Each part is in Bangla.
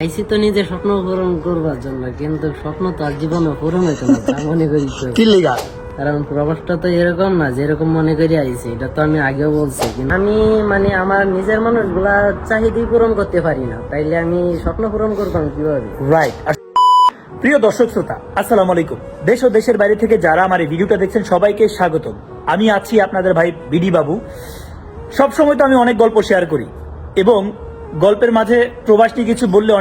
আইসি তো নিজের স্বপ্ন পূরণ করবার জন্য, কিন্তু স্বপ্ন তো আর জীবনে পূরণ হইতো না তা মনে করি তো। কি লেগা? কারণ প্রবাসটা তো এরকম না যেরকম মনে করি আইসি, এটা তো আমি আগেও বলছি। কিন্তু আমি আমার নিজের মানুষগুলা চাহিদাই পূরণ করতে পারি না, তাইলে আমি স্বপ্ন পূরণ করতাম কিভাবে? রাইট। প্রিয় দর্শক শ্রোতা, আসসালামু আলাইকুম। দেশ ও দেশের বাইরে থেকে যারা আমার এই ভিডিওটা দেখছেন সবাইকে স্বাগতম। আমি আছি আপনাদের ভাই বিডি বাবু। সবসময় তো আমি অনেক গল্প শেয়ার করি এবং গল্পের মাঝে প্রবাস নিয়ে কিছু বললে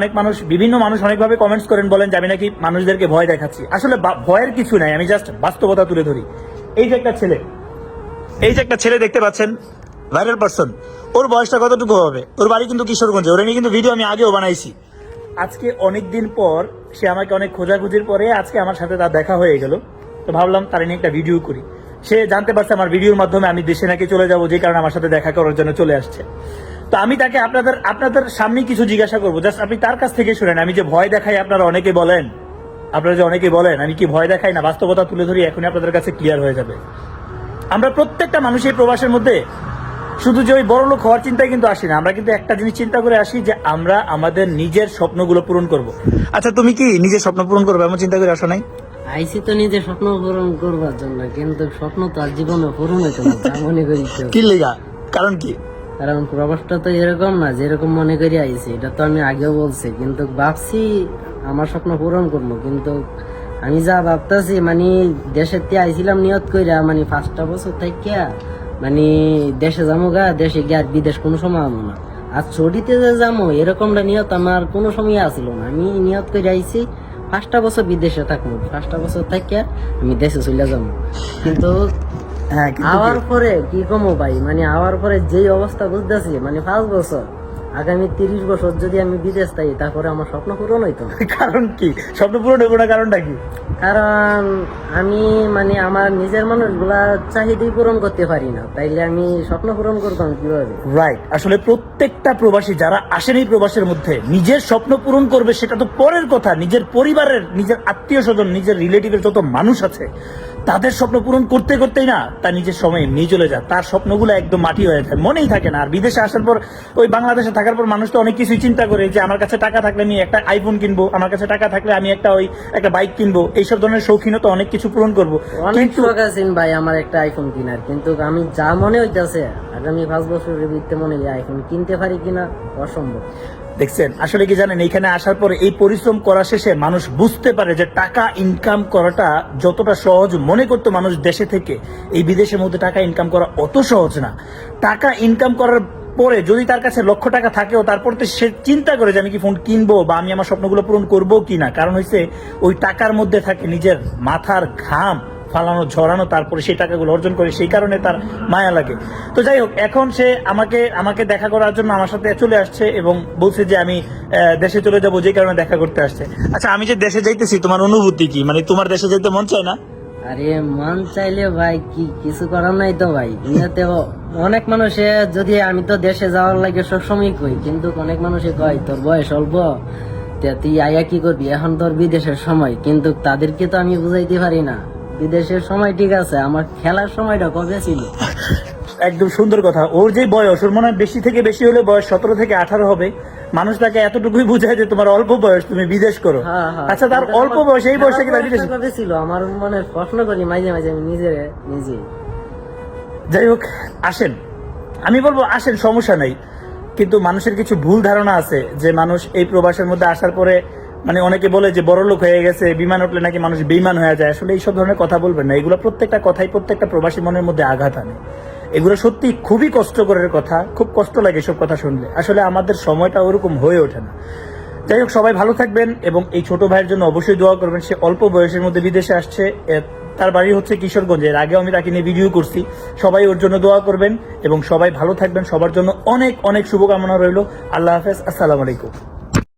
বিভিন্ন মানুষ অনেকভাবে কমেন্টস করেন, বলেন যে আমি নাকি মানুষদেরকে ভয় দেখাচ্ছি। আসলে ভয়ের কিছু নাই, আমি জাস্ট বাস্তবতা তুলে ধরি। এই যে একটা ছেলে দেখতে পাচ্ছেন, ভাইরাল পারসন। ওর বয়সটা কতটুকু হবে? ওর বাড়ি কিন্তু কিশোরগঞ্জে। ওরা নিয়ে কিন্তু ভিডিও আমি আগেও বানাইছি। আজকে অনেকদিন পর সে আমাকে অনেক খোঁজাখুঁজির পরে আজকে আমার সাথে তার দেখা হয়ে গেল। তো ভাবলাম তার নিয়ে একটা ভিডিও করি। সে জানতে পারছে আমার ভিডিওর মাধ্যমে আমি দেশে নাকি চলে যাবো, যে কারণে আমার সাথে দেখা করার জন্য চলে আসছে। তো আমি তাকে আপনাদের সামনে কিছু জিজ্ঞাসা করবো, জাস্ট আপনি তার কাছ থেকে শুনেন। আমি যে ভয় দেখাই, আপনারা অনেকে বলেন আমি কি ভয় দেখাই না, বাস্তবতা তুলে ধরি, এখনই আপনাদের কাছে ক্লিয়ার হয়ে যাবে। আমরা প্রত্যেকটা মানুষ এই প্রবাসের মধ্যে শুধু যে ওই বড় লোক হওয়ার চিন্তায় কিন্তু আসি না, আমরা কিন্তু একটা জিনিস চিন্তা করে আসি যে আমরা আমাদের নিজের স্বপ্নগুলো পূরণ করব। আচ্ছা, তুমি কি নিজের স্বপ্ন পূরণ করবে এমন চিন্তা করে আসো নাই? আইসি তো নিজের স্বপ্ন পূরণ করবার জন্য, কিন্তু স্বপ্ন তো আর জীবনে পূরণ হইতো না তা মনে করি তো। কি লেগা? কারণ কি? কারণ প্রবাসটা তো এরকম না যেরকম মনে করি আইসি, এটা তো আমি আগেও বলছি। কিন্তু ভাবছি আমার স্বপ্ন পূরণ করবো, কিন্তু আমি যা ভাবতেছি দেশের তে আইছিলাম নিয়ত কইরা 5টা বছর থেকে দেশে যাবো গা, দেশে গিয়ে আর বিদেশ কোনো সময় আমো না। আর ছুটিতে যে যাবো এরকমটা নিয়ত আমার কোনো সময় আসিল না। আমি নিয়ত করে আইছি 5টা বছর বিদেশে থাকবো, 5টা বছর থেকে আমি দেশে চলে যাবো। কিন্তু আওয়ার পরে কি কমো ভাই, আওয়ার পরে যেই অবস্থা বুঝতেছি 5 বছর আগামী 30 বছর যদি আমি বিদেশ থাকি, তারপরে আমার স্বপ্ন পূরণ হইতো। কারণ কি স্বপ্ন পূরণ হইব না? কারণটা কি? কারণ আমি আমার নিজের মানুষগুলা চাহিদাই পূরণ করতে পারি না, তাইলে আমি স্বপ্ন পূরণ করতাম কিভাবে? রাইট। আসলে প্রত্যেকটা প্রবাসী যারা আসেন এই প্রবাসের মধ্যে নিজের স্বপ্ন পূরণ করবে সেটা তো পরের কথা। নিজের পরিবারের, নিজের আত্মীয় স্বজন, নিজের রিলেটিভের যত মানুষ আছে তাদের স্বপ্ন পূরণ করতে করতেই না তার নিজের সময় এমনি চলে যায়, তার স্বপ্নগুলো একদম মাটি হয়ে যায়, মনেই থাকে না। আর বিদেশে আসার পর, ওই বাংলাদেশে থাকার পর মানুষ তো অনেক কিছুই চিন্তা করে যে আমার কাছে টাকা থাকলে আমি একটা আইফোন কিনবো, আমার কাছে টাকা থাকলে আমি একটা বাইক কিনবো, এইসব ধরনের শৌখিনতা অনেক কিছু পূরণ করবো। অনেক শখ আছে ভাই আমার একটা আইফোন কেনার, কিন্তু আমি যা মনে হইতেছে আগামী 5 বছরের ভিতরে মনে হয় আইফোন কিনতে পারি কিনা অসম্ভব। দেখছেন, আসলে কি জানেন, এইখানে আসার পরে এই পরিশ্রম করা শেষে মানুষ বুঝতে পারে যে টাকা ইনকাম করাটা যতটা সহজ মনে করতো মানুষ দেশে থেকে, এই বিদেশের মধ্যে টাকা ইনকাম করা অত সহজ না। টাকা ইনকাম করার পরে যদি তার কাছে লক্ষ টাকা থাকেও, তারপর তো সে চিন্তা করে যে আমি কি ফোন কিনবো বা আমি আমার স্বপ্নগুলো পূরণ করবো কিনা। কারণ হচ্ছে ওই টাকার মধ্যে থাকে নিজের মাথার ঘাম ফালানো, ঝরানো, তারপরে সেই টাকাগুলো অর্জন করে, সেই কারণে তার মায়া লাগে। তো যাই হোক, এখন সে আমাকে দেখা করার জন্য আমার সাথে চলে আসছে এবং বলছে যে আমি দেশে চলে যাবো, যে কারণে দেখা করতে আসছে। আচ্ছা, আমি যে দেশে যাইতেছি, তোমার অনুভূতি কি? তোমার দেশে যেতে মন চায় না? আরে মন চাইলে ভাই কি কিছু করার নাই তো ভাই। দুনিয়াতে অনেক মানুষে, যদি আমি তো দেশে যাওয়ার লাগে সবসময় কই, কিন্তু অনেক মানুষে কয় তোর বয়স অল্প, তুই আয়া কি করবি, এখন তোর বিদেশের সময়। কিন্তু তাদেরকে তো আমি বুঝাইতে পারি না বিদেশের সময় ঠিক আছে, আমার খেলার সময়টা কবে ছিল। একদম সুন্দর কথা। ওর যে বয়স, ওর মনে হয় বেশি থেকে বেশি হলে বয়স 17 থেকে 18 হবে। মানুষ তাকে এতটুকুই বুঝায় যে তোমার অল্প বয়স, তুমি বিদেশ করো। আচ্ছা, তার অল্প বয়স, এই বয়সে কি বিদেশ কবে ছিল? আমার মনে প্রশ্ন করি মাঝে মাঝে আমি নিজে। যাই হোক, আসেন, আমি বলবো আসেন, সমস্যা নাই। কিন্তু মানুষের কিছু ভুল ধারণা আছে যে মানুষ এই প্রবাসের মধ্যে আসার পরে অনেকে বলে যে বড় লোক হয়ে গেছে, বিমান উঠলে নাকি মানুষ বেইমান হয়ে যায়। আসলে এইসব ধরনের কথা বলবেন না। এগুলো প্রত্যেকটা কথাই প্রত্যেকটা প্রবাসী মনের মধ্যে আঘাত আনে। এগুলো সত্যি খুবই কষ্টকরের কথা, খুব কষ্ট লাগে এসব কথা শুনলে। আসলে আমাদের সময়টা ওরকম হয়ে ওঠে না। যাই হোক, সবাই ভালো থাকবেন এবং এই ছোট ভাইয়ের জন্য অবশ্যই দোয়া করবেন। সে অল্প বয়সের মধ্যে বিদেশে আসছে, তার বাড়ি হচ্ছে কিশোরগঞ্জে। এর আগেও আমি তাকে নিয়ে ভিডিও করছি। সবাই ওর জন্য দোয়া করবেন এবং সবাই ভালো থাকবেন। সবার জন্য অনেক অনেক শুভকামনা রইল। আল্লাহ হাফেজ, আসসালামু আলাইকুম।